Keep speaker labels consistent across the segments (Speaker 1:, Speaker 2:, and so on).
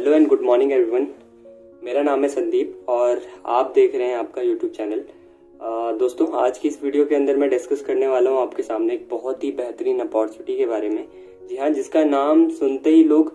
Speaker 1: Hello and good morning everyone. मेरा नाम है संदीप और आप देख रहे हैं आपका यूट्यूब चैनल। दोस्तों, आज की इस वीडियो के अंदर मैं डिस्कस करने वाला हूं आपके सामने एक बहुत ही बेहतरीन अपॉर्चुनिटी के बारे में। जी हाँ, जिसका नाम सुनते ही लोग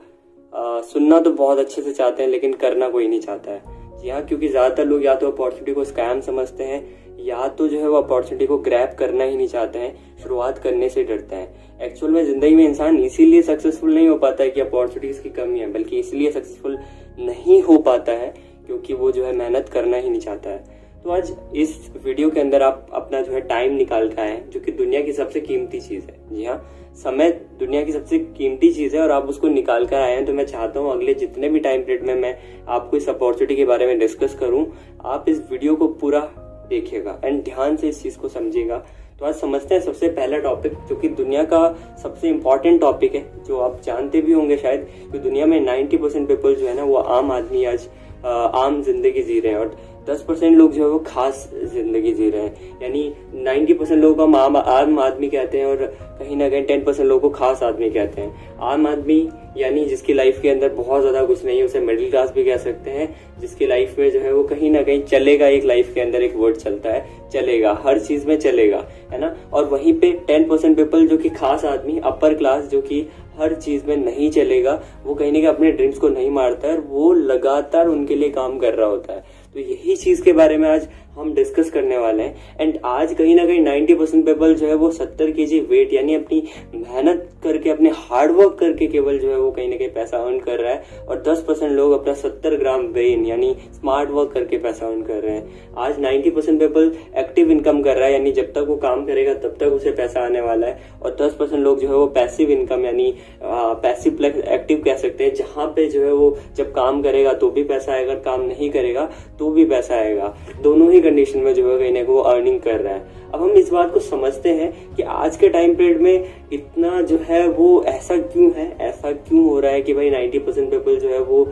Speaker 1: सुनना तो बहुत अच्छे से चाहते हैं लेकिन करना कोई नहीं चाहता है। जी हाँ, क्योंकि ज़्यादातर लोग या तो अपॉर्चुनिटी को स्कैम समझते हैं या तो जो है वो अपॉर्चुनिटी को ग्रैब करना ही नहीं चाहते हैं, शुरुआत करने से डरते हैं। एक्चुअल में जिंदगी में इंसान इसीलिए सक्सेसफुल नहीं हो पाता है कि अपॉर्चुनिटीज की कमी है, बल्कि इसलिए सक्सेसफुल नहीं हो पाता है क्योंकि वो जो है मेहनत करना ही नहीं चाहता है। तो आज इस वीडियो के अंदर आप अपना जो है टाइम निकाल कर आए, जो कि दुनिया की सबसे कीमती चीज है। जी हाँ, समय दुनिया की सबसे कीमती चीज है और आप उसको निकाल कर आए हैं। तो मैं चाहता हूँ अगले जितने भी टाइम पीरियड में मैं आपको इस अपॉर्चुनिटी के बारे में डिस्कस करूँ, आप इस वीडियो को पूरा देखिएगा एंड ध्यान से इस चीज को समझिएगा। तो आज समझते हैं सबसे पहला टॉपिक, जो कि दुनिया का सबसे इम्पोर्टेंट टॉपिक है, जो आप जानते भी होंगे शायद कि दुनिया में 90% पीपल जो है ना वो आम आदमी आज आम जिंदगी जी रहे हैं और 10% लोग जो है वो खास जिंदगी जी रहे हैं। यानी 90% लोगों को हम आम आदमी कहते हैं और कहीं ना कहीं 10% लोगों को खास आदमी कहते हैं। आम आदमी यानी जिसकी लाइफ के अंदर बहुत ज्यादा कुछ नहीं है, उसे मिडिल क्लास भी कह सकते हैं। जिसकी लाइफ में जो है वो कहीं ना कहीं चलेगा, एक लाइफ के अंदर एक वर्ड चलता है, चलेगा, हर चीज में चलेगा, है ना। और वहीं पे 10% पीपल जो कि खास आदमी, अपर क्लास, जो कि हर चीज में नहीं चलेगा, वो कहीं ना कहीं अपने ड्रीम्स को नहीं मारता है और वो लगातार उनके लिए काम कर रहा होता है। तो यही चीज के बारे में आज हम डिस्कस करने वाले हैं। एंड आज कहीं ना कहीं 90% पीपल जो है वो 70 kg वेट यानी अपनी मेहनत करके, अपने हार्डवर्क करके केवल जो है वो कहीं ना कहीं पैसा अर्न कर रहा है और 10% लोग अपना 70 ग्राम ब्रेन यानी स्मार्ट वर्क करके पैसा अर्न कर रहे हैं। आज 90% पीपल एक्टिव इनकम कर रहा है, यानी जब तक वो काम करेगा तब तक उसे पैसा आने वाला है। और 10% लोग जो है वो पैसिव इनकम यानी पैसिव प्लस एक्टिव कह सकते हैं, जहां पे जो है वो जब काम करेगा तो भी पैसा आएगा, काम नहीं करेगा तो भी पैसा आएगा। दोनों ही कंडीशन में जो है कहीं ना कहीं वो अर्निंग कर रहा है। अब हम इस बात को समझते हैं कि आज के टाइम पीरियड में इतना जो है वो ऐसा क्यों है, ऐसा क्यों हो रहा है कि भाई 90% पीपल जो है वो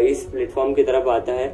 Speaker 1: इस प्लेटफॉर्म की तरफ आता है,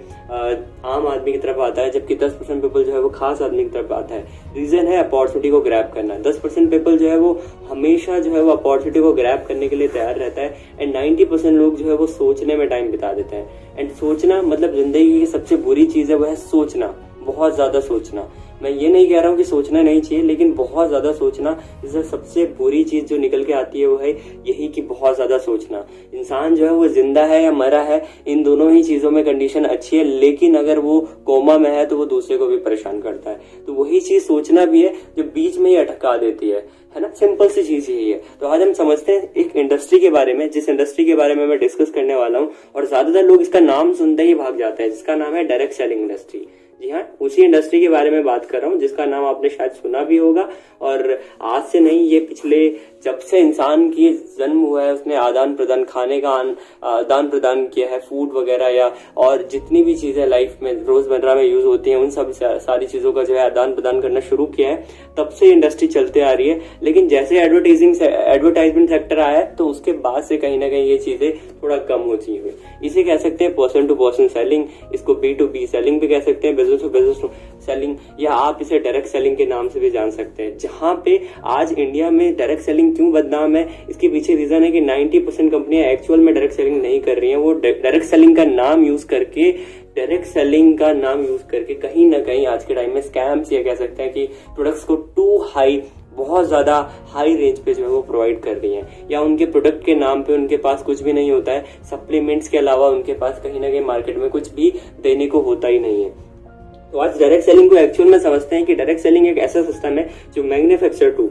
Speaker 1: आम आदमी की तरफ आता है, जबकि 10% पीपल जो है वो खास आदमी की तरफ आता है। रीजन है अपॉर्चुनिटी को ग्रैब करना। 10% पीपल जो है वो हमेशा जो है वो अपॉर्चुनिटी को ग्रैब करने के लिए तैयार रहता है एंड 90% लोग जो है वो सोचने में टाइम बिता देते हैं। एंड सोचना मतलब जिंदगी की सबसे बुरी चीज है, वो है सोचना, बहुत ज्यादा सोचना। मैं ये नहीं कह रहा हूँ कि सोचना नहीं चाहिए, लेकिन बहुत ज्यादा सोचना, इससे सबसे बुरी चीज जो निकल के आती है वो है यही कि बहुत ज्यादा सोचना। इंसान जो है वो जिंदा है या मरा है, इन दोनों ही चीजों में कंडीशन अच्छी है, लेकिन अगर वो कोमा में है तो वो दूसरे को भी परेशान करता है। तो वही चीज सोचना भी है जो बीच में ही अटका देती है ना। सिंपल सी चीज यही है। तो आज हम समझते हैं एक इंडस्ट्री के बारे में, जिस इंडस्ट्री के बारे में मैं डिस्कस करने वाला हूँ और ज्यादातर लोग इसका नाम सुनते ही भाग जाते हैं, जिसका नाम है डायरेक्ट सेलिंग इंडस्ट्री। जी हाँ, उसी इंडस्ट्री के बारे में बात कर रहा हूँ जिसका नाम आपने शायद सुना भी होगा। और आज से नहीं, ये पिछले जब से इंसान की जन्म हुआ है उसने आदान प्रदान, खाने का आदान प्रदान किया है, फूड वगैरह या और जितनी भी चीजें लाइफ में रोजमर्रा में यूज होती हैं उन सब सारी चीजों का जो है आदान प्रदान करना शुरू किया है। तब से इंडस्ट्री चलते आ रही है। लेकिन जैसे एडवर्टाइजमेंट सेक्टर आया है तो उसके बाद से कहीं ना कहीं ये चीजें थोड़ा कम होती हुई। इसे कह सकते हैं पर्सन टू पर्सन सेलिंग, इसको B2B सेलिंग भी कह सकते हैं, बिजनेस टू बिजनेस सेलिंग, या आप इसे डायरेक्ट सेलिंग के नाम से भी जान सकते हैं। जहां पे आज इंडिया में डायरेक्ट सेलिंग क्यों बदनाम है, इसके पीछे रीजन है कि 90% कंपनियां एक्चुअल में डायरेक्ट सेलिंग नहीं कर रही हैं। वो डायरेक्ट सेलिंग का नाम यूज करके कहीं ना कहीं आज के टाइम में स्कैम्स, ये कह सकते हैं कि प्रोडक्ट्स को टू हाई, बहुत ज्यादा हाई रेंज पे जो है वो प्रोवाइड कर रही हैं, या उनके प्रोडक्ट के नाम पे उनके पास कुछ भी नहीं होता है, सप्लीमेंट्स के अलावा उनके पास कहीं ना कहीं मार्केट में कुछ भी देने को होता ही नहीं है। तो आज डायरेक्ट सेलिंग को एक्चुअल में समझते हैं कि डायरेक्ट सेलिंग एक ऐसा सिस्टम है जो मैन्युफैक्चरर टू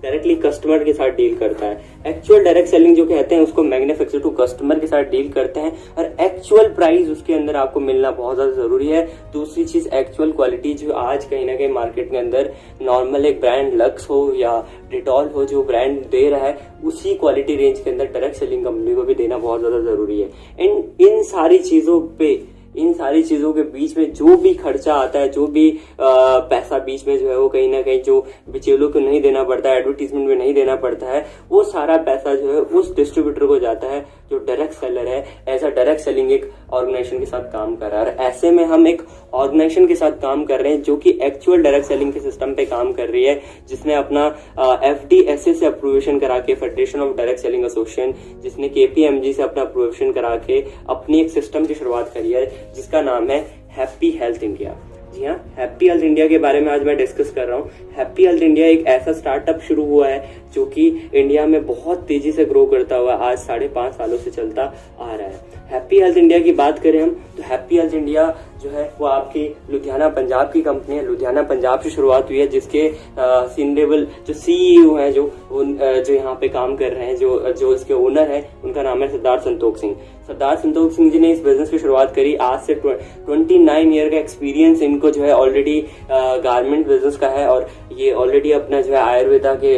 Speaker 1: डायरेक्टली कस्टमर के साथ डील करता है। एक्चुअल डायरेक्ट सेलिंग जो कहते हैं उसको मैन्युफैक्चरर टू कस्टमर के साथ डील करते हैं और एक्चुअल प्राइस उसके अंदर आपको मिलना बहुत ज्यादा जरूरी है। दूसरी चीज एक्चुअल क्वालिटी, जो आज कहीं ना कहीं मार्केट के अंदर नॉर्मल एक ब्रांड लक्स हो या डिटॉल हो जो ब्रांड दे रहा है, उसी क्वालिटी रेंज के अंदर डायरेक्ट सेलिंग कंपनी को भी देना बहुत ज्यादा जरूरी है। इन सारी चीजों पे इन सारी चीजों के बीच में जो भी खर्चा आता है, जो भी पैसा बीच में जो है वो कहीं ना कहीं जो बिचौलियों को नहीं देना पड़ता है, एडवर्टीजमेंट में नहीं देना पड़ता है, वो सारा पैसा जो है उस डिस्ट्रीब्यूटर को जाता है जो डायरेक्ट सेलर है, एज अ डायरेक्ट सेलिंग एक ऑर्गेनाइजेशन के साथ काम कर रहा है। और ऐसे में हम एक ऑर्गेनाइजेशन के साथ काम कर रहे हैं जो कि एक्चुअल डायरेक्ट सेलिंग के सिस्टम पे काम कर रही है, जिसने अपना FDSA से अप्रूवेशन करा के, federation of direct selling association, जिसने KPMG से अपना अप्रूवेशन करा के अपनी एक सिस्टम की शुरुआत करी है जिसका नाम है हैप्पी हेल्थ इंडिया। जी हाँ, हैप्पी हेल्थ इंडिया के बारे में आज मैं डिस्कस कर रहा हूँ। हैप्पी हेल्थ इंडिया एक ऐसा स्टार्टअप शुरू हुआ है जो कि इंडिया में बहुत तेजी से ग्रो करता हुआ आज 5.5 सालों से चलता आ रहा है। हैप्पी हेल्थ इंडिया की बात करें हम तो हैप्पी हेल्थ इंडिया जो है वो आपकी लुधियाना पंजाब की कंपनी है। लुधियाना पंजाब से शुरुआत हुई है, जिसके सीनियर जो CEO हैं, जो यहाँ पे काम कर रहे हैं, जो इसके ओनर है, उनका नाम है सरदार संतोख सिंह। सरदार संतोख सिंह जी ने इस बिजनेस की शुरुआत करी। आज से 29 ईयर का एक्सपीरियंस इनको जो है ऑलरेडी गारमेंट बिजनेस का है, और ये ऑलरेडी अपना जो है आयुर्वेदा के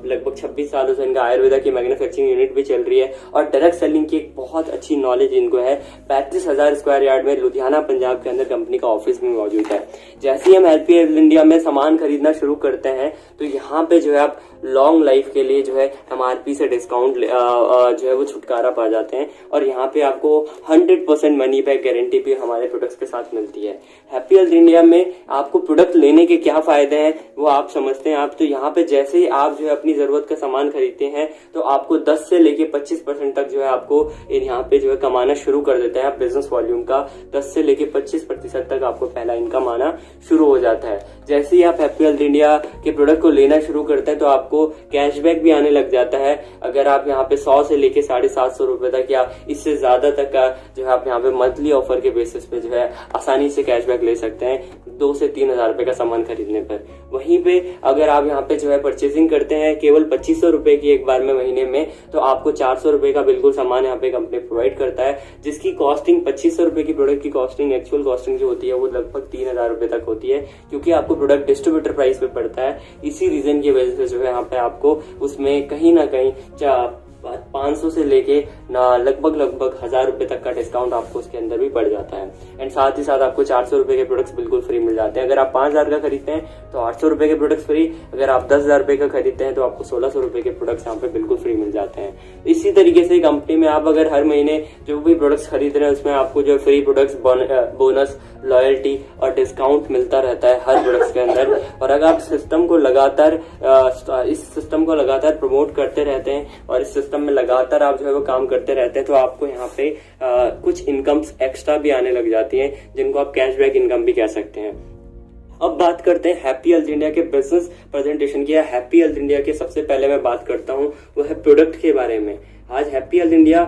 Speaker 1: लगभग 26 सालों से इनका आयुर्वेदा की मैन्युफैक्चरिंग यूनिट भी चल रही है, और डायरेक्ट सेलिंग की एक बहुत अच्छी नॉलेज इनको है। 35,000 स्क्वायर यार्ड में लुधियाना पंजाब के अंदर कंपनी का ऑफिस भी मौजूद है। जैसे ही हम हैप्पी हेल्थ इंडिया में सामान खरीदना शुरू करते हैं तो यहाँ पे जो है आप लॉन्ग लाइफ के लिए जो है MRP से डिस्काउंट जो है वो छुटकारा पा जाते हैं, और यहाँ पे आपको 100% मनी बैक गारंटी भी हमारे प्रोडक्ट्स के साथ मिलती है। हैप्पी हेल्थ इंडिया में आपको प्रोडक्ट लेने के क्या फायदे हैं वो आप समझते हैं। आप तो यहाँ पे जैसे ही आप जो है अपनी जरूरत का सामान खरीदते हैं तो आपको 10 से लेके 25% तक जो है आपको यहाँ पे जो है कमाना शुरू कर देते हैं। आप बिजनेस वॉल्यूम का 10 से लेके 25% तक आपको पहला इनकम आना शुरू हो जाता है। जैसे ही आप हैप्पी हेल्थ इंडिया के प्रोडक्ट को लेना शुरू करते हैं तो आपको कैशबैक भी आने लग जाता है। अगर आप यहाँ पे 100 से लेके 750 रुपए तक या इससे ज्यादा तक का जो है आप यहाँ पे मंथली ऑफर के बेसिस पे जो है आसानी से कैशबैक ले सकते हैं 2 से 3,000 रुपए का सामान खरीदने पर। वहीं पे अगर आप यहाँ पे जो है परचेसिंग करते हैं केवल 2500 रुपए की एक बार में महीने में, तो आपको 400 रुपए का बिल्कुल सामान यहाँ पे कंपनी प्रोवाइड करता है, जिसकी कॉस्टिंग 2500 रुपए की प्रोडक्ट की कॉस्टिंग, एक्चुअल कॉस्टिंग जो होती है वो लगभग 3,000 रुपए तक होती है, क्योंकि आपको प्रोडक्ट डिस्ट्रीब्यूटर प्राइस पे पड़ता है। इसी रीजन की वजह से जो है यहाँ पे आपको उसमें कहीं ना कहीं 500 से लेके लगभग 1,000 रुपए तक का डिस्काउंट आपको उसके अंदर भी पड़ जाता है। एंड साथ ही साथ आपको 400 रुपए के प्रोडक्ट्स बिल्कुल फ्री मिल जाते हैं। अगर आप 5,000 का खरीदते हैं तो 800 रुपए के प्रोडक्ट्स फ्री, अगर आप 10,000 रुपए का खरीदते हैं तो आपको 1,600 रुपए के प्रोडक्ट्स यहाँ पे बिल्कुल फ्री मिल जाते हैं। इसी तरीके से कंपनी में आप अगर हर महीने जो भी प्रोडक्ट्स खरीद रहे हैं उसमें आपको जो फ्री प्रोडक्ट्स, बोनस, लॉयल्टी और डिस्काउंट मिलता रहता है हर प्रोडक्ट्स के अंदर। और अगर आप सिस्टम को लगातार प्रमोट करते रहते हैं और इस सिस्टम में लगातार आप जो है वो काम करते रहते हैं तो आपको यहाँ पे कुछ इनकम्स एक्स्ट्रा भी आने लग जाती हैं, जिनको आप कैशबैक इनकम भी कह सकते हैं। अब बात करते हैं हैप्पी हेल्थ इंडिया के बिजनेस प्रेजेंटेशन की। हैप्पी हेल्थ इंडिया के सबसे पहले मैं बात करता हूँ वो है प्रोडक्ट के बारे में। आज हैप्पी हेल्थ इंडिया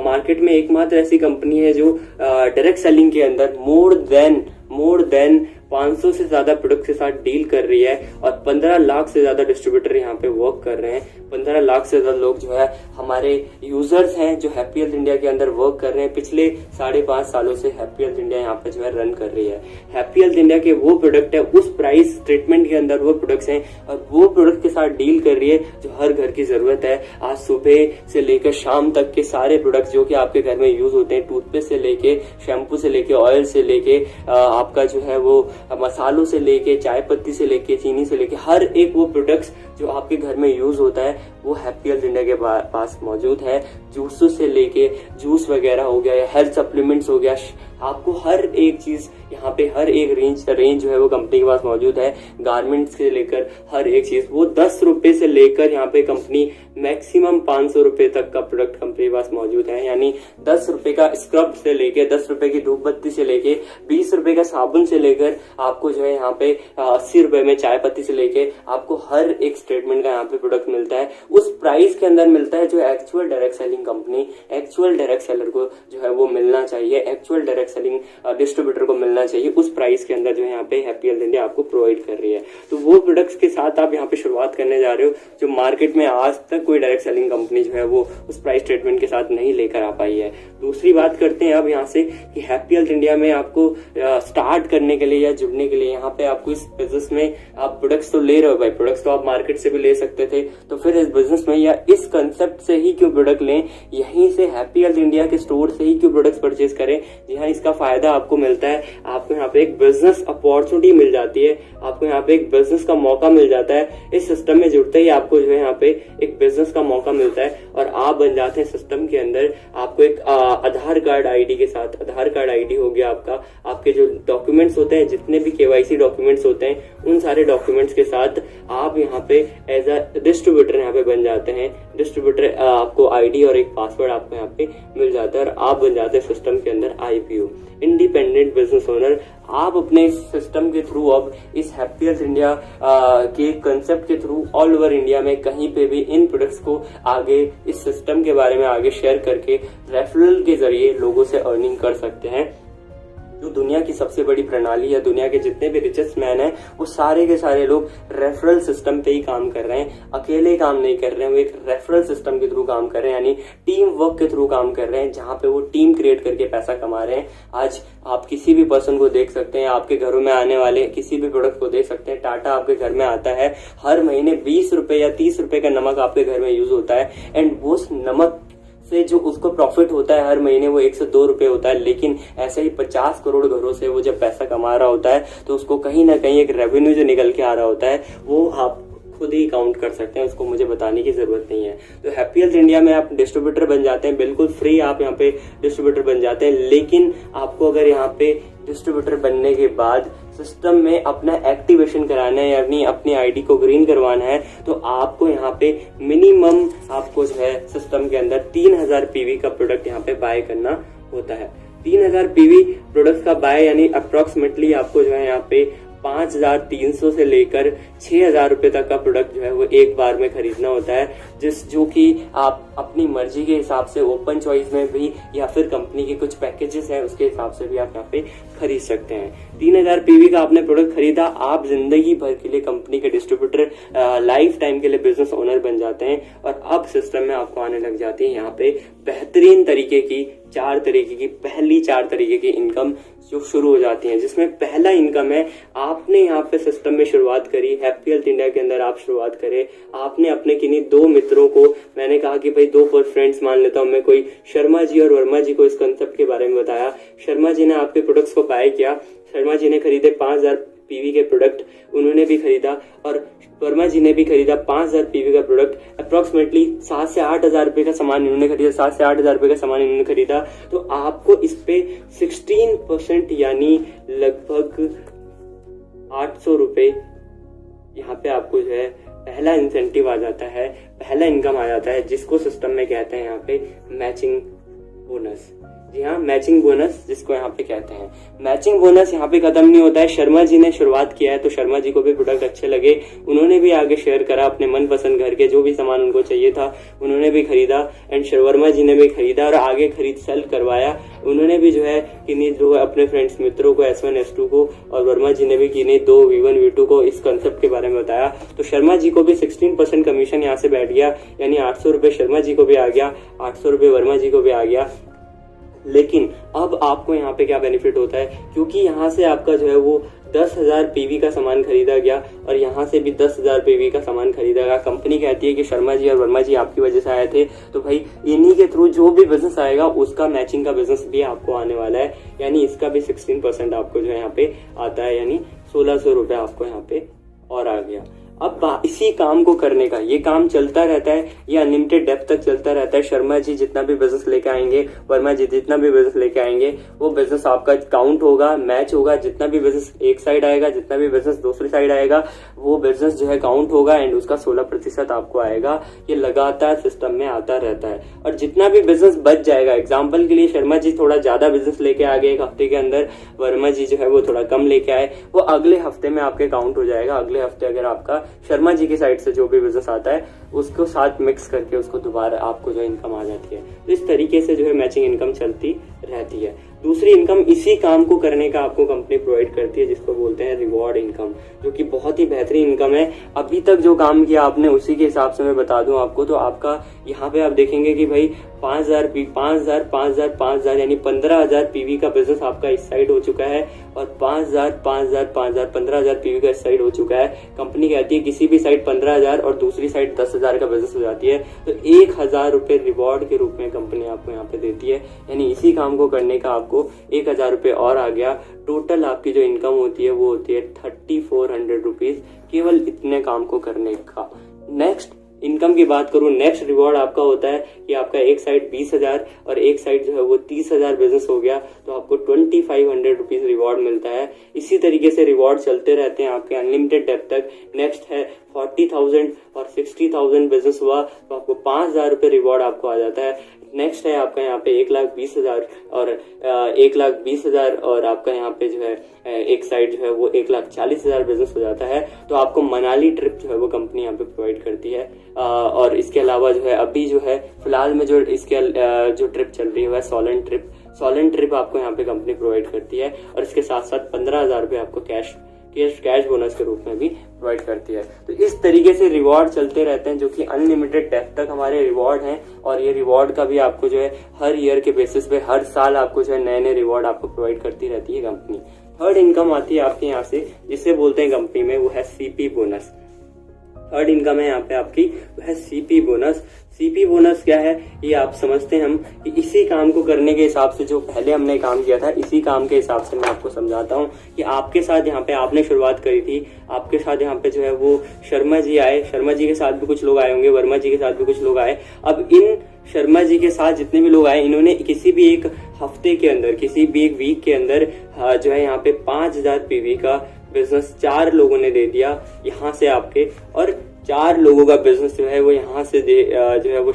Speaker 1: मार्केट में एकमात्र ऐसी कंपनी है जो डायरेक्ट सेलिंग के अंदर मोर देन 500 से ज्यादा प्रोडक्ट के साथ डील कर रही है, और 15 लाख से ज्यादा डिस्ट्रीब्यूटर यहाँ पे वर्क कर रहे हैं। 15 लाख से ज्यादा लोग जो है हमारे यूजर्स हैं जो हैप्पी हेल्थ इंडिया के अंदर वर्क कर रहे हैं। पिछले 5.5 सालों से हैप्पी हेल्थ इंडिया यहाँ पे जो है रन कर रही है। हैप्पी हेल्थ इंडिया के वो प्रोडक्ट है, उस प्राइस ट्रीटमेंट के अंदर वो प्रोडक्ट्स हैं और वो प्रोडक्ट के साथ डील कर रही है जो हर घर की जरूरत है। आज सुबह से लेकर शाम तक के सारे प्रोडक्ट्स जो कि आपके घर में यूज होते हैं, टूथपेस्ट से लेके, शैम्पू से लेके, ऑयल से लेके, आपका जो है वो मसालों से लेके, चाय पत्ती से लेके, चीनी से लेके, हर एक वो प्रोडक्ट्स जो आपके घर में यूज होता है वो हैप्पी हेल्थ इंडिया के पास मौजूद है। जूसों से लेके जूस वगैरह हो गया या हेल्थ सप्लीमेंट्स हो गया, आपको हर एक चीज यहाँ पे, हर एक रेंज जो है वो कंपनी के पास मौजूद है। गारमेंट्स से लेकर हर एक चीज, वो 10 रुपए से लेकर यहाँ पे कंपनी मैक्सिमम 500 रुपए तक का प्रोडक्ट कंपनी के पास मौजूद है। यानी 10 रुपए का स्क्रब से लेके, 10 रुपए की धूप बत्ती से लेके, 20 रुपए का साबुन से लेकर आपको जो है यहाँ पे 80 रुपए में चाय पत्ती से लेके आपको हर एक स्टेटमेंट का यहाँ पे प्रोडक्ट मिलता है। उस प्राइस के अंदर मिलता है जो actual direct selling company, actual direct seller को जो है वो मिलना चाहिए, एक्चुअल डायरेक्ट सेलिंग डिस्ट्रीब्यूटर को मिलना होना चाहिए उस प्राइस के अंदर जो है यहाँ पे हैप्पी हेल्थ इंडिया आपको प्रोवाइड कर रही है। तो वो प्रोडक्ट्स के साथ आप यहाँ पे शुरुआत करने जा रहे हो जो मार्केट में आज तक कोई डायरेक्ट सेलिंग कंपनी जो है वो उस प्राइस ट्रीटमेंट के साथ नहीं लेकर आ पाई है। दूसरी बात करते हैं अब यहाँ से कि हैप्पी हेल्थ इंडिया में आपको स्टार्ट करने के लिए या जुड़ने के लिए यहाँ पे आपको इस बिजनेस में आप प्रोडक्ट्स तो ले रहे हो भाई, प्रोडक्ट्स तो आप मार्केट से भी ले सकते थे, तो फिर इस बिजनेस में या इस कंसेप्ट से ही क्यों प्रोडक्ट लें, यहीं से हैप्पी हेल्थ इंडिया के स्टोर से ही क्यों प्रोडक्ट्स परचेज करें। जी हाँ, इसका फायदा आपको मिलता है, आपको यहाँ पे एक बिजनेस अपॉर्चुनिटी मिल जाती है, आपको यहाँ पे एक बिजनेस का मौका मिल जाता है। इस सिस्टम में जुड़ते ही आपको जो है यहाँ पे एक बिजनेस का मौका मिलता है और आप बन जाते हैं सिस्टम के अंदर। आपको एक आधार कार्ड आईडी के साथ, आधार कार्ड आईडी हो गया आपका, आपके जो डॉक्यूमेंट्स होते हैं, जितने भी केवाईसी डॉक्यूमेंट्स होते हैं, उन सारे डॉक्यूमेंट्स के साथ आप यहाँ पे एज अ डिस्ट्रीब्यूटर यहाँ पे बन जाते हैं। डिस्ट्रीब्यूटर आपको आईडी और एक पासवर्ड आपको यहाँ पे मिल जाता है और आप बन जाते हैं सिस्टम के अंदर IPO, इंडिपेंडेंट बिजनेस ओनर। आप अपने सिस्टम के थ्रू अब इस हैप्पी हेल्थ इंडिया के कंसेप्ट के थ्रू ऑल ओवर इंडिया में कहीं पे भी इन प्रोडक्ट्स को आगे इस सिस्टम के बारे में आगे शेयर करके रेफरल के जरिए लोगों से अर्निंग कर सकते हैं। जो दुनिया की सबसे बड़ी प्रणाली या दुनिया के जितने भी रिचेस्ट मैन हैं वो सारे के सारे लोग रेफरल सिस्टम पे ही काम कर रहे हैं, अकेले काम नहीं कर रहे हैं, वो एक रेफरल सिस्टम के थ्रू काम कर रहे हैं, यानी टीम वर्क के थ्रू काम कर रहे हैं, जहां पे वो टीम क्रिएट करके पैसा कमा रहे हैं। आज आप किसी भी पर्सन को देख सकते हैं, आपके घरों में आने वाले किसी भी प्रोडक्ट को देख सकते हैं। टाटा आपके घर में आता है, हर महीने 20 रुपए या 30 रुपए का नमक आपके घर में यूज होता है एंड वो नमक से जो उसको प्रॉफिट होता है हर महीने वो 1 से 2 रुपए होता है, लेकिन ऐसे ही 50 करोड़ घरों से वो जब पैसा कमा रहा होता है तो उसको कहीं ना कहीं एक रेवेन्यू जो निकल के आ रहा होता है वो आप खुद ही काउंट कर सकते हैं, उसको मुझे बताने की जरूरत नहीं है। तो हैप्पी हेल्थ इंडिया में आप डिस्ट्रीब्यूटर बन जाते हैं, बिल्कुल फ्री आप यहाँ पे डिस्ट्रीब्यूटर बन जाते हैं, लेकिन आपको अगर यहाँ पे डिस्ट्रीब्यूटर बनने के बाद सिस्टम में अपना एक्टिवेशन कराना है यानी अपनी आईडी को ग्रीन करवाना है तो आपको यहाँ पे मिनिमम आपको जो है सिस्टम के अंदर 3000 PV का प्रोडक्ट यहाँ पे बाय करना होता है। 3000 PV प्रोडक्ट का बाय यानी अप्रोक्सीमेटली आपको जो है यहाँ पे 5300 से लेकर 6000 रुपए तक का प्रोडक्ट जो है वो एक बार में खरीदना होता है, जो कि आप अपनी मर्जी के हिसाब से ओपन चॉइस में भी या फिर कंपनी के कुछ पैकेजेस हैं उसके हिसाब से भी आप यहाँ पे खरीद सकते हैं। 3000 PV का आपने प्रोडक्ट खरीदा, आप जिंदगी भर के लिए कंपनी के डिस्ट्रीब्यूटर लाइफ टाइम के लिए बिजनेस ओनर बन जाते हैं और अब सिस्टम में आपको आने लग जाती है यहाँ पे बेहतरीन तरीके की पहली 4 तरीके की इनकम जो शुरू हो जाती है, जिसमें पहला इनकम है आपने यहाँ पे सिस्टम में शुरुआत करी, हैप्पी हेल्थ इंडिया के अंदर आप शुरुआत करें, आपने अपने किन्हीं 2 मित्रों को, मैंने कहा कि भाई 2 फ्रेंड्स मान लेता हूँ मैं, कोई शर्मा जी और वर्मा जी को इस कंसेप्ट के बारे में बताया। शर्मा जी ने आपके प्रोडक्ट्स को बाय किया, शर्मा जी ने खरीदे 5000 PV के प्रोडक्ट, उन्होंने भी खरीदा और वर्मा जी ने भी खरीदा 5000 PV का प्रोडक्ट, अप्रोक्सीमेटली 7 से 8000 रुपए का सामान इन्होंने खरीदा, 7 से 8000 रुपए का सामान इन्होंने खरीदा। तो आपको इस पे 16% यानी लगभग 800 रुपए यहाँ पे आपको जो है पहला इंसेंटिव आ जाता है, पहला इनकम आ जाता है, जिसको सिस्टम में कहते हैं यहाँ पे मैचिंग बोनस। जी हाँ, मैचिंग बोनस जिसको यहाँ पे कहते हैं। मैचिंग बोनस यहाँ पे खत्म नहीं होता है। शर्मा जी ने शुरुआत किया है तो शर्मा जी को भी प्रोडक्ट अच्छे लगे, उन्होंने भी आगे शेयर करा, अपने मनपसंद घर के जो भी सामान उनको चाहिए था उन्होंने भी खरीदा एंड वर्मा जी ने भी खरीदा और आगे खरीद सेल करवाया। उन्होंने भी जो है किन्हीं जो अपने फ्रेंड्स मित्रों को S1 S2 को और वर्मा जी ने भी किन्हीं 2 V1 V2 को इस कंसेप्ट के बारे में बताया। तो शर्मा जी को भी 16% कमीशन यहाँ से बैठ गया, यानी 800 रुपए शर्मा जी को भी आ गया, 800 रुपए वर्मा जी को भी आ गया। लेकिन अब आपको यहाँ पे क्या बेनिफिट होता है, क्योंकि यहाँ से आपका जो है वो 10,000 PV का सामान खरीदा गया और यहाँ से भी 10,000 PV का सामान खरीदा गया। कंपनी कहती है कि शर्मा जी और वर्मा जी आपकी वजह से आए थे, तो भाई इन्हीं के थ्रू जो भी बिजनेस आएगा उसका मैचिंग का बिजनेस भी आपको आने वाला है, यानी इसका भी 16% आपको जो है यहाँ पे आता है, यानी 1600 रुपए आपको यहाँ पे और आ गया। अब इसी काम को करने का, ये काम चलता रहता है, ये अनलिमिटेड डेप्थ तक चलता रहता है। शर्मा जी जितना भी बिजनेस लेके आएंगे, वर्मा जी जितना भी बिजनेस लेके आएंगे, वो बिजनेस आपका काउंट होगा, मैच होगा। जितना भी बिजनेस एक साइड आएगा, जितना भी बिजनेस दूसरी साइड आएगा, वो बिजनेस जो है काउंट होगा एंड उसका 16% आपको आएगा। ये लगातार सिस्टम में आता रहता है। और जितना भी बिजनेस बच जाएगा, एग्जाम्पल के लिए शर्मा जी थोड़ा ज्यादा बिजनेस लेके आ गए एक हफ्ते के अंदर, वर्मा जी जो है वो थोड़ा कम लेके आए, वो अगले हफ्ते में आपके काउंट हो जाएगा। अगले हफ्ते अगर आपका शर्मा जी की साइड से जो भी बिजनेस आता है उसको साथ मिक्स करके उसको दोबारा आपको जो इनकम आ जाती है। तो इस तरीके से जो है मैचिंग इनकम चलती रहती है। दूसरी इनकम इसी काम को करने का आपको कंपनी प्रोवाइड करती है, जिसको बोलते हैं रिवॉर्ड इनकम, जो कि बहुत ही बेहतरीन इनकम है। अभी तक जो काम किया आपने उसी के हिसाब से मैं बता दूं आपको, तो आपका यहाँ पे आप देखेंगे कि भाई 5,000 यानी 15,000 पीवी का बिजनेस आपका इस साइड हो चुका है, और 15,000 पीवी का इस साइड हो चुका है। कंपनी कहती है किसी भी साइड 15,000 और दूसरी साइड 10,000 का बिजनेस हो जाती है, तो 1,000 रुपए रिवॉर्ड के रूप में कंपनी आपको यहाँ पे देती है। यानी इसी काम को करने का आपको 1,000 रुपए और आ गया। टोटल आपकी जो इनकम होती है वो होती है 3,400 रुपीज, केवल इतने काम को करने का। नेक्स्ट इनकम की बात करूं, नेक्स्ट रिवॉर्ड आपका होता है कि आपका एक साइड 20,000 और एक साइड जो है वो 30,000 बिजनेस हो गया, तो आपको 2,500 रुपीज रिवॉर्ड मिलता है। इसी तरीके से रिवॉर्ड चलते रहते हैं आपके अनलिमिटेड डेप्थ तक। नेक्स्ट है 40,000 और 60,000 बिजनेस हुआ तो आपको 5,000 रुपए रिवॉर्ड आपको आ जाता है। नेक्स्ट है आपका यहाँ पे 1,20,000 और 1,20,000 और आपका यहाँ पे जो है एक साइड जो है वो 1,40,000 बिजनेस हो जाता है, तो आपको मनाली ट्रिप जो है वो कंपनी यहाँ पे प्रोवाइड करती है। और इसके अलावा जो है अभी जो है फिलहाल में जो इसके जो ट्रिप चल रही है वह सोलन ट्रिप आपको यहाँ पे कंपनी प्रोवाइड करती है, और इसके साथ साथ 15,000 रुपए आपको कैश बोनस के रूप में भी प्रोवाइड करती है। तो इस तरीके से रिवॉर्ड चलते रहते हैं, जो कि अनलिमिटेड डेप्थ तक हमारे रिवॉर्ड हैं, और ये रिवॉर्ड का भी आपको जो है हर ईयर के बेसिस पे हर साल आपको जो है नए नए रिवॉर्ड आपको प्रोवाइड करती रहती है कंपनी। थर्ड इनकम आती है आपके यहाँ से, जिसे बोलते हैं कंपनी में, वो है सीपी बोनस। थर्ड इनकम है यहाँ पे आपकी, वो है सीपी बोनस। सीपी बोनस क्या है ये आप समझते हैं हम कि इसी काम को करने के हिसाब से जो पहले हमने काम किया था, इसी काम के हिसाब से मैं आपको समझाता हूँ कि आपके साथ यहाँ पे आपने शुरुआत करी थी, आपके साथ यहाँ पे जो है वो शर्मा जी आए, शर्मा जी के साथ भी कुछ लोग आए होंगे, वर्मा जी के साथ भी कुछ लोग आए। अब इन शर्मा जी के साथ जितने भी लोग आए, इन्होंने किसी भी एक हफ्ते के अंदर, किसी भी एक वीक के अंदर जो है यहाँ पे 5,000 पीवी का बिजनेस 4 लोगों ने दे दिया यहाँ से आपके, और 4 लोगों का बिजनेस जो है वो यहाँ से जो है वो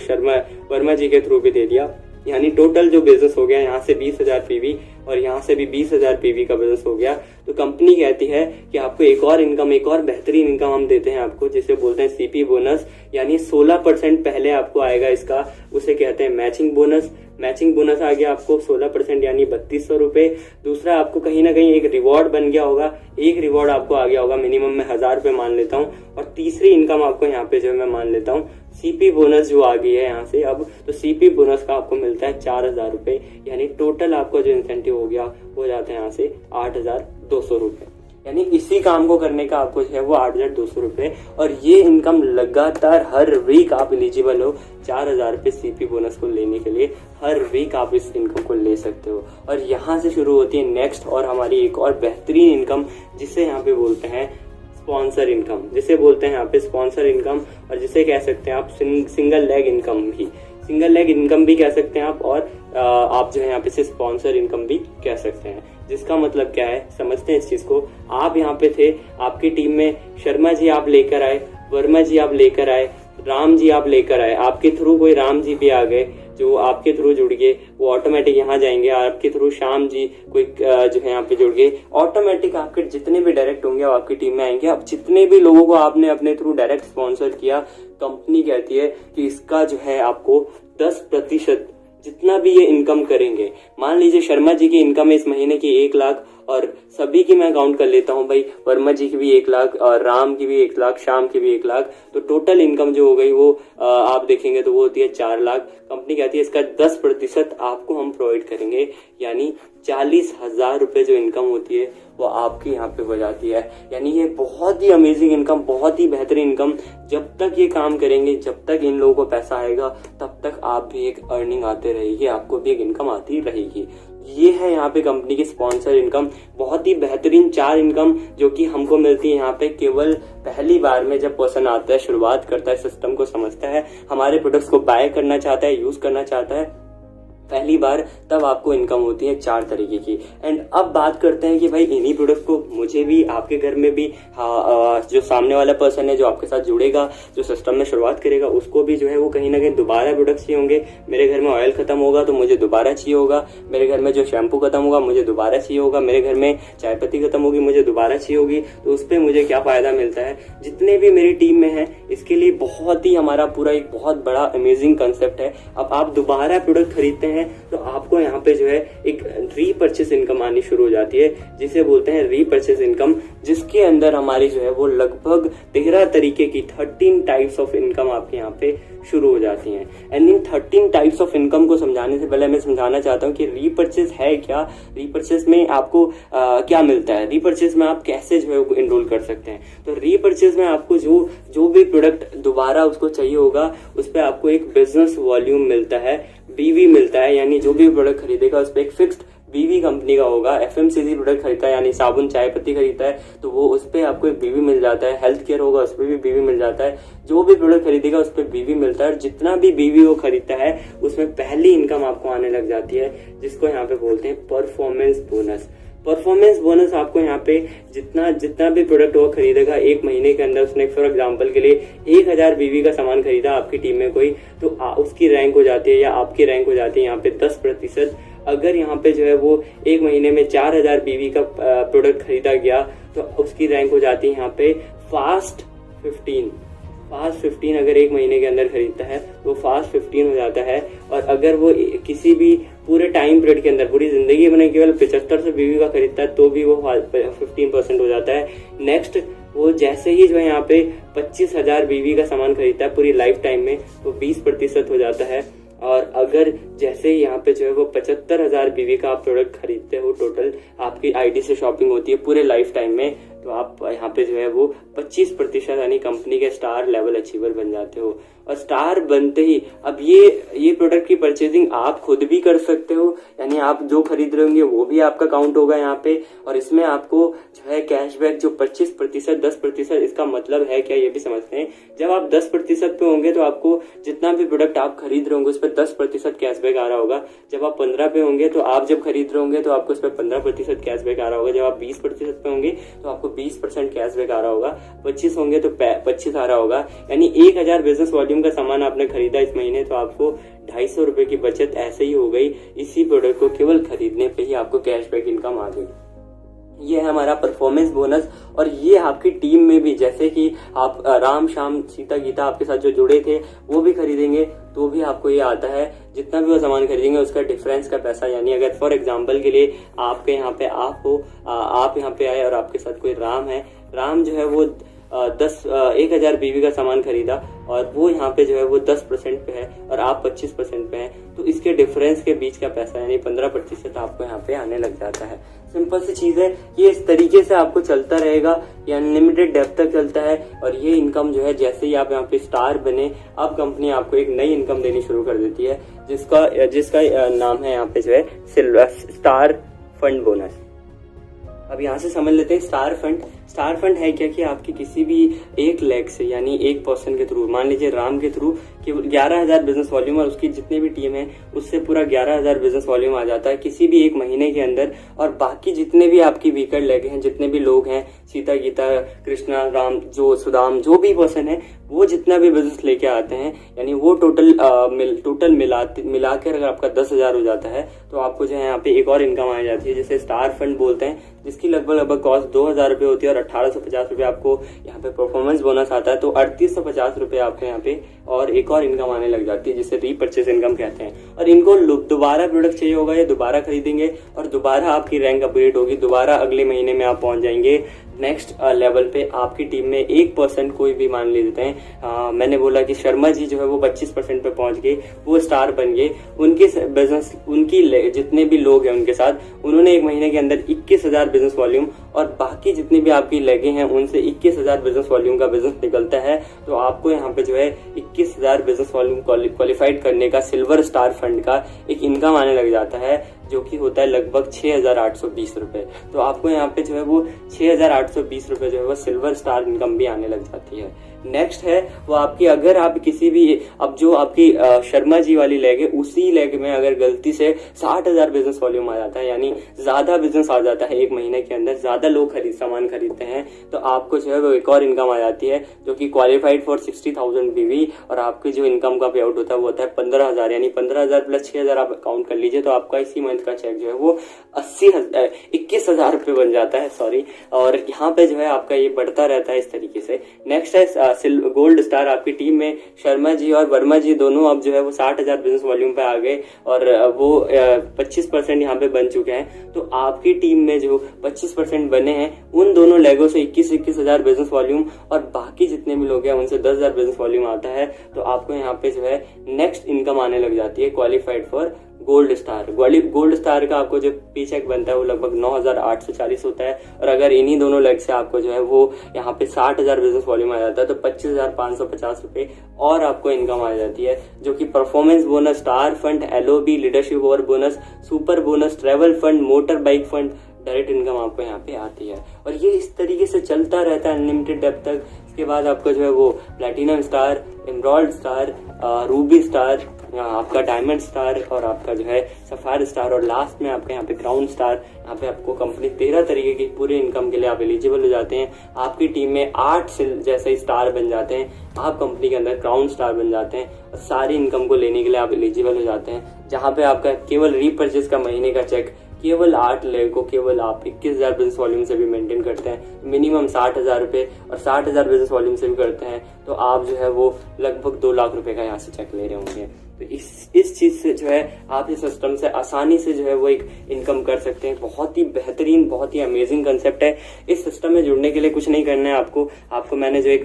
Speaker 1: वर्मा जी के थ्रू भी दे दिया। यानी टोटल जो बिजनेस हो गया यहाँ से 20,000 पीवी और यहाँ से भी 20,000 पीवी का बिजनेस हो गया। तो कंपनी कहती है कि आपको एक और इनकम, एक और बेहतरीन इनकम हम देते हैं आपको, जिसे बोलते हैं सीपी बोनस। यानी 16% पहले आपको आएगा इसका, उसे कहते हैं मैचिंग बोनस। मैचिंग बोनस आ गया आपको 16% यानी 3,200 रुपए। दूसरा आपको कहीं ना कहीं एक रिवॉर्ड बन गया होगा, एक रिवॉर्ड आपको आ गया होगा, मिनिमम मैं 1,000 रुपए मान लेता हूँ। और तीसरी इनकम आपको यहाँ पे जो है मैं मान लेता हूँ सीपी बोनस जो आ गई है यहाँ से अब, तो सीपी बोनस का आपको मिलता है 4,000 रुपए। यानी टोटल आपका जो इंसेंटिव हो गया वो जाता है यहाँ से 8,200 रुपए। यानी इसी काम को करने का आपको जो है वो 8,200 रुपए, और ये इनकम लगातार हर वीक आप एलिजिबल हो 4,000 रुपए सीपी बोनस को लेने के लिए। हर वीक आप इस इनकम को ले सकते हो, और यहाँ से शुरू होती है नेक्स्ट और हमारी एक और बेहतरीन इनकम, जिसे यहाँ पे बोलते हैं स्पॉन्सर इनकम, जिसे बोलते हैं यहाँ पे स्पॉन्सर इनकम, और जिसे कह सकते हैं आप सिंगल लेग इनकम भी कह सकते हैं आप, और आप जो है यहाँ पे से स्पॉन्सर इनकम भी कह सकते हैं। जिसका मतलब क्या है, समझते हैं इस चीज को। आप यहाँ पे थे, आपकी टीम में शर्मा जी आप लेकर आए, वर्मा जी आप लेकर आए, राम जी आप लेकर आए, आपके थ्रू कोई राम जी भी आ गए जो आपके थ्रू जुड़ गए, वो ऑटोमेटिक यहाँ जाएंगे। आपके थ्रू श्याम जी कोई जो है यहाँ पे जुड़ गए, ऑटोमेटिक आपके जितने भी डायरेक्ट होंगे वो आपकी टीम में आएंगे। अब जितने भी लोगों को आपने अपने थ्रू डायरेक्ट स्पॉन्सर किया, कंपनी कहती है कि इसका जो है आपको 10% जितना भी ये इनकम करेंगे, मान लीजिए शर्मा जी की इनकम है इस महीने की 1 लाख, और सभी की मैं काउंट कर लेता हूं भाई, वर्मा जी की भी 1 लाख और राम की भी 1 लाख, श्याम की भी 1 लाख, तो टोटल इनकम जो हो गई वो आप देखेंगे तो वो होती है 4 लाख। कंपनी कहती है इसका 10% आपको हम प्रोवाइड करेंगे, यानी 40,000 रुपए जो इनकम होती है वो आपकी यहाँ पे हो जाती है। यानी ये बहुत ही अमेजिंग इनकम, बहुत ही बेहतरीन इनकम। जब तक ये काम करेंगे, जब तक इन लोगों को पैसा आएगा, तब तक आप भी एक अर्निंग आते रहेगी, आपको भी एक इनकम आती रहेगी। ये है यहाँ पे कंपनी की स्पॉन्सर इनकम, बहुत ही बेहतरीन 4 इनकम जो कि हमको मिलती है यहाँ पे केवल पहली बार में। जब पर्सन आता है, शुरुआत करता है, सिस्टम को समझता है, हमारे प्रोडक्ट्स को बाय करना चाहता है, यूज करना चाहता है पहली बार, तब आपको इनकम होती है 4 तरीके की। एंड अब बात करते हैं कि भाई इन्हीं प्रोडक्ट को मुझे भी, आपके घर में भी, जो सामने वाला पर्सन है जो आपके साथ जुड़ेगा, जो सिस्टम में शुरुआत करेगा, उसको भी जो है वो कहीं ना कहीं दोबारा प्रोडक्ट चाहिए होंगे। मेरे घर में ऑयल खत्म होगा तो मुझे दोबारा चाहिए होगा, मेरे घर में जो शैम्पू खत्म होगा मुझे दोबारा चाहिए होगा, मेरे घर में चाय पत्ती खत्म होगी मुझे दोबारा चाहिए होगी। तो उस पर मुझे क्या फायदा मिलता है, जितने भी मेरी टीम में है, इसके लिए बहुत ही हमारा पूरा एक बहुत बड़ा अमेजिंग कंसेप्ट है। अब आप दोबारा प्रोडक्ट खरीदते हैं हैं तो आपको यहाँ पे जो है एक रीपर्चेस इनकम आनी शुरू हो जाती है, जिसे बोलते हैं रीपर्चेस इनकम, जिसके अंदर हमारी जो है वो लगभग 13 तरीके की 13 टाइप्स ऑफ इनकम आपके यहाँ पे शुरू हो जाती हैं। And in 13 types of income को समझाने से पहले मैं समझाना चाहता हूँ कि रीपर्चेस है क्या, रीपर्चेस में आपको क्या मिलता है, रीपर्चेस में आप कैसे जो है इनरोल कर सकते हैं। तो रीपर्चेस में आपको जो भी प्रोडक्ट दोबारा उसको चाहिए होगा उस पर आपको एक बिजनेस वॉल्यूम मिलता है, बीवी मिलता है, यानी जो भी प्रोडक्ट खरीदेगा उस पर एक फिक्स्ड बीवी कंपनी का होगा। एफएमसीजी प्रोडक्ट खरीदता है यानी साबुन चाय पत्ती खरीदता है तो वो उस पर आपको एक बीवी मिल जाता है। हेल्थ केयर होगा उस पर भी बीवी मिल जाता है। जो भी प्रोडक्ट खरीदेगा उस पर बीवी मिलता है और जितना भी बीवी वो खरीदता है उसमें पहली इनकम आपको आने लग जाती है, जिसको यहाँ पे बोलते हैं परफॉर्मेंस बोनस। परफॉर्मेंस बोनस आपको यहाँ पे जितना भी प्रोडक्ट वो खरीदेगा एक महीने के अंदर, उसने फॉर एग्जांपल के लिए 1000 बीवी का सामान खरीदा आपकी टीम में कोई, तो उसकी रैंक हो जाती है या आपकी रैंक हो जाती है यहाँ पे 10%। अगर यहाँ पे जो है वो एक महीने में 4000 बीवी का प्रोडक्ट खरीदा गया तो उसकी रैंक हो जाती है यहाँ पे फास्ट 15 अगर एक महीने के अंदर खरीदता है वो फास्ट 15 हो जाता है। और अगर वो किसी भी पूरे टाइम पीरियड के अंदर पूरी जिंदगी में केवल 75 से बीवी का खरीदता है तो भी वो 15% हो जाता है। नेक्स्ट, वो जैसे ही जो है यहाँ पे 25,000 बीवी का सामान खरीदता है पूरी लाइफ टाइम में तो 20% हो जाता है। और अगर जैसे ही यहाँ पे जो है वो 75,000 बीवी का आप प्रोडक्ट खरीदते हो, टोटल आपकी आईडी से शॉपिंग होती है पूरे लाइफ टाइम में, तो आप यहाँ पे जो है वो 25% यानी कंपनी के स्टार लेवल अचीवर बन जाते हो। और स्टार बनते ही अब ये प्रोडक्ट की परचेजिंग आप खुद भी कर सकते हो, यानी आप जो खरीद रहे होंगे वो भी आपका काउंट होगा यहाँ पे। और इसमें आपको जो है कैशबैक जो 25%, 10%, इसका मतलब है क्या ये भी समझते हैं। जब आप 10% पे होंगे तो आपको जितना भी प्रोडक्ट आप खरीद रहे होंगे उस पर 10% कैशबैक आ रहा होगा। जब आप 15 पे होंगे तो आप जब खरीद रहे होंगे तो आपको उस पर 15% कैशबैक आ रहा होगा। जब आप 20% पे होंगे तो आपको 20% कैशबैक आ रहा होगा। 25 होंगे तो 25 आ रहा होगा। यानी 1000 बिजनेस वॉल्यूम का सामान आपने खरीदा इस महीने तो आपको 250 रुपए की बचत ऐसे ही हो गई। इसी प्रोडक्ट को केवल खरीदने पे ही आपको कैशबैक इनकम आ गई। ये है हमारा परफॉर्मेंस बोनस। और ये आपकी टीम में भी, जैसे कि आप राम श्याम सीता गीता आपके साथ जो जुड़े थे वो भी खरीदेंगे तो भी आपको ये आता है। जितना भी वो सामान खरीदेंगे उसका डिफरेंस का पैसा, यानी अगर फॉर एग्जांपल के लिए आपके यहाँ पे आप यहाँ पे आए और आपके साथ कोई राम जो है वो 1000 बीवी का सामान खरीदा और वो यहाँ पे जो है वो 10% पे है और आप 25% पे हैं, तो इसके डिफरेंस के बीच का पैसा यानी 15% आपको यहाँ पे आने लग जाता है। सिंपल सी चीज है, ये इस तरीके से आपको चलता रहेगा, ये अनलिमिटेड डेप्थ तक चलता है। और ये इनकम जो है जैसे ही आप यहाँ पे स्टार बने अब कंपनी आपको एक नई इनकम देनी शुरू कर देती है, जिसका नाम है यहाँ पे जो है स्टार फंड बोनस। अब यहाँ से समझ लेते हैं स्टार फंड है क्या कि आपकी किसी भी एक लेग से यानी एक पर्सन के थ्रू, मान लीजिए राम के थ्रू केवल 11,000 बिजनेस वॉल्यूम और उसकी जितनी भी टीम है उससे पूरा 11,000 बिजनेस वॉल्यूम आ जाता है किसी भी एक महीने के अंदर। और बाकी जितने भी आपकी वीकर लेग हैं, जितने भी लोग हैं, सीता गीता कृष्णा राम जो सुदाम जो भी पर्सन है वो जितना भी बिजनेस लेके आते हैं, यानी वो टोटल मिलाकर अगर आपका 10,000 हो जाता है तो आपको जो है यहाँ पे एक और इनकम आ जाती है जिसे स्टार फंड बोलते हैं, जिसकी लगभग कॉस्ट 2,000 रुपये होती है और 1,850 रुपये आपको यहाँ पे परफॉर्मेंस बोनस आता है। तो 3,850 रुपये आपको यहाँ पे और एक और इनकम आने लग जाती है जिसे रीपर्चेस इनकम कहते हैं। और इनको दोबारा प्रोडक्ट चाहिए होगा, ये दोबारा खरीदेंगे और दोबारा आपकी रैंक अपग्रेड होगी, दोबारा अगले महीने में आप पहुंच जाएंगे नेक्स्ट लेवल पे। आपकी टीम में एक पर्सन कोई भी मान लेते हैं, मैंने बोला कि शर्मा जी जो है वो 25% पे पहुंच गए, वो स्टार बन गए। उनके बिजनेस जितने भी लोग हैं उनके साथ उन्होंने एक महीने के अंदर 21,000 बिजनेस वॉल्यूम और बाकी जितनी भी आपकी लेगे हैं उनसे 21,000 बिजनेस वॉल्यूम का बिजनेस निकलता है। तो आपको यहाँ पे जो है 21,000 बिजनेस वॉल्यूम क्वालिफाइड करने का सिल्वर स्टार फंड का एक इनकम आने लग जाता है जो कि होता है लगभग 6,820 रुपए। तो आपको यहाँ पे जो है वो 6,820 रुपए जो है वो सिल्वर स्टार इनकम भी आने लग जाती है। नेक्स्ट है वो आपकी, अगर आप किसी भी अब जो आपकी शर्मा जी वाली लेग है उसी लेग में अगर गलती से 60,000 बिजनेस वॉल्यूम आ जाता है, यानी ज्यादा बिजनेस आ जाता है एक महीने के अंदर, ज्यादा लोग सामान खरीदते हैं, तो आपको जो है वो एक और इनकम आ जाती है जो कि क्वालिफाइड फॉर 60,000 बीवी। और आपकी जो इनकम का पे आउट होता है वो होता है 15,000, यानी 15,000 प्लस 6,000 आप काउंट कर लीजिए तो आपका इसी मंथ का चेक जो है वो 21,000 रुपये बन जाता है, सॉरी। और यहाँ पे जो है आपका ये बढ़ता रहता है इस तरीके से। नेक्स्ट है गोल्ड स्टार आपकी टीम में शर्मा जी और वर्मा जी दोनों अब जो है वो 60,000 बिजनेस वॉल्यूम पे आ गए और वो 25% यहाँ पे बन चुके हैं। तो आपकी टीम में जो 25% बने हैं उन दोनों लेगों से 21,000 बिजनेस वॉल्यूम और बाकी जितने भी लोग हैं उनसे 10,000 बिजनेस वॉल्यूम आता है। तो आपको यहाँ पे जो है नेक्स्ट इनकम आने लग जाती है qualified for gold star. Gold star का आपको जो पे चेक बनता है वो लगभग 9,840 होता है और अगर इन्हीं दोनों लेग से आपको जो है वो यहाँ पे 60,000 बिजनेस वॉल्यूम आ जाता है तो 25,550 रुपए और आपको इनकम आ जाती है, जो कि performance bonus, star fund, LOB, leadership और bonus, super bonus, travel fund, motor bike fund, direct income आपको यहाँ पे आती है। और ये इस तरीके से चलता रहता है अनलिमिटेड डेप तक। इसके बाद आपको जो है वो platinum star, emerald star, Ruby star, आपका डायमंड स्टार और आपका जो है सफायर स्टार और लास्ट में आपका यहाँ पे क्राउन स्टार। यहाँ पे आपको कंपनी 13 तरीके की पूरे इनकम के लिए आप एलिजिबल हो जाते हैं। आपकी टीम में 8 जैसे स्टार बन जाते हैं, आप कंपनी के अंदर क्राउन स्टार बन जाते हैं और सारी इनकम को लेने के लिए आप एलिजिबल हो जाते हैं। जहाँ पे आपका केवल रीपर्चेज का महीने का चेक केवल 8 लेग को केवल आप 21,000 बिजनेस वॉल्यूम से भी मेंटेन करते हैं, मिनिमम 60,000 रुपए और 60,000 बिजनेस वॉल्यूम से भी करते हैं तो आप जो है वो लगभग 2 लाख रुपए का यहाँ से चेक ले रहे होंगे। तो इस चीज से जो है आप इस सिस्टम से आसानी से जो है वो एक इनकम कर सकते हैं। बहुत ही बेहतरीन, बहुत ही अमेजिंग कंसेप्ट है। इस सिस्टम में जुड़ने के लिए कुछ नहीं करना है आपको मैंने जो एक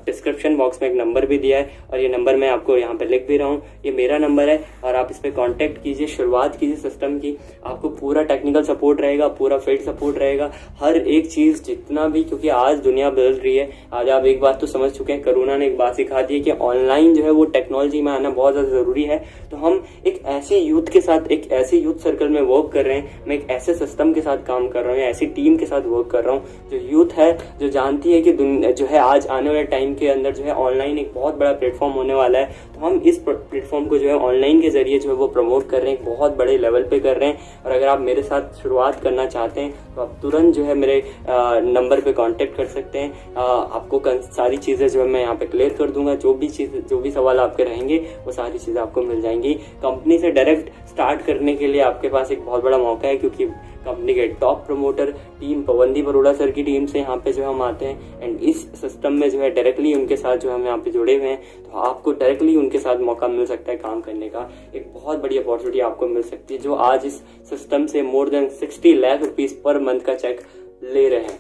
Speaker 1: डिस्क्रिप्शन बॉक्स में एक नंबर भी दिया है और ये नंबर मैं आपको यहाँ पे लिख भी रहा हूँ, ये मेरा नंबर है और आप इस पे कांटेक्ट कीजिए, शुरुआत कीजिए सिस्टम की। आपको पूरा टेक्निकल सपोर्ट रहेगा, पूरा फील्ड सपोर्ट रहेगा, हर एक चीज जितना भी, क्योंकि आज दुनिया बदल रही है। आज आप एक बात तो समझ चुके हैं, कोरोना ने एक बात सिखा दी है कि ऑनलाइन जो है वो टेक्नोलॉजी में आना बहुत ज्यादा जरूरी है। तो हम एक ऐसे यूथ के साथ, एक ऐसे यूथ सर्कल में वर्क कर रहे हैं, मैं एक ऐसे सिस्टम के साथ काम कर रहा हूँ, ऐसी टीम के साथ वर्क कर रहा हूँ जो यूथ है, जो जानती है कि जो है आज आने वाले टाइम के अंदर जो है ऑनलाइन एक बहुत बड़ा प्लेटफॉर्म होने वाला है। तो हम इस प्लेटफॉर्म को जो है ऑनलाइन के जरिए जो है वो प्रमोट कर रहे हैं, बहुत बड़े लेवल पे कर रहे हैं। और अगर आप मेरे साथ शुरुआत करना चाहते हैं तो आप तुरंत जो है मेरे नंबर पे कांटेक्ट कर सकते हैं। आपको सारी चीजें जो है मैं यहाँ पे क्लियर कर दूंगा, जो भी सवाल आपके रहेंगे वो सारी चीजें आपको मिल जाएंगी। कंपनी से डायरेक्ट स्टार्ट करने के लिए आपके पास एक बहुत बड़ा मौका है, क्योंकि कंपनी के top promoter team Pawandeep Arora sir की टीम से यहाँ पे जो हम आते हैं एंड इस सिस्टम में जो है डायरेक्टली उनके साथ जो हम यहाँ पे जुड़े हुए हैं, तो आपको डायरेक्टली उनके साथ मौका मिल सकता है काम करने का। एक बहुत बड़ी अपॉर्चुनिटी आपको मिल सकती है, जो आज इस सिस्टम से more than 60 lakh rupees per month का चेक ले रहे हैं।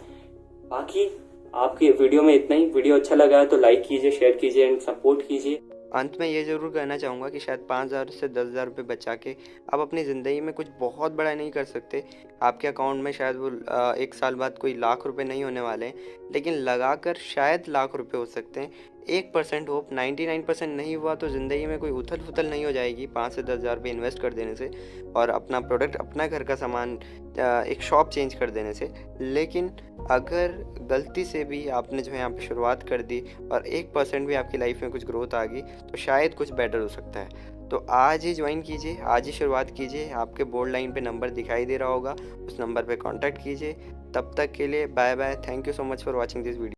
Speaker 1: बाकी आपके वीडियो में इतना ही। वीडियो अच्छा लगा है तो लाइक कीजिए, शेयर कीजिए एंड सपोर्ट कीजिए।
Speaker 2: अंत में ये ज़रूर कहना चाहूँगा कि शायद 5,000 से 10,000 रुपये बचा के आप अपनी ज़िंदगी में कुछ बहुत बड़ा नहीं कर सकते। आपके अकाउंट में शायद वो 1 साल बाद कोई लाख रुपए नहीं होने वाले हैं, लेकिन लगाकर शायद लाख रुपए हो सकते हैं। 1% होप, 99% नहीं हुआ तो ज़िंदगी में कोई उथल पुथल नहीं हो जाएगी 5 से 10,000 रुपये इन्वेस्ट कर देने से और अपना प्रोडक्ट, अपना घर का सामान, एक शॉप चेंज कर देने से। लेकिन अगर गलती से भी आपने जो है यहाँ पे शुरुआत कर दी और 1% भी आपकी लाइफ में कुछ ग्रोथ आ गई तो शायद कुछ बेटर हो सकता है। तो आज ही ज्वाइन कीजिए, आज ही शुरुआत कीजिए। आपके बोर्ड लाइन पे नंबर दिखाई दे रहा होगा, उस नंबर पे कांटेक्ट कीजिए। तब तक के लिए bye bye. Thank you so much for watching this video.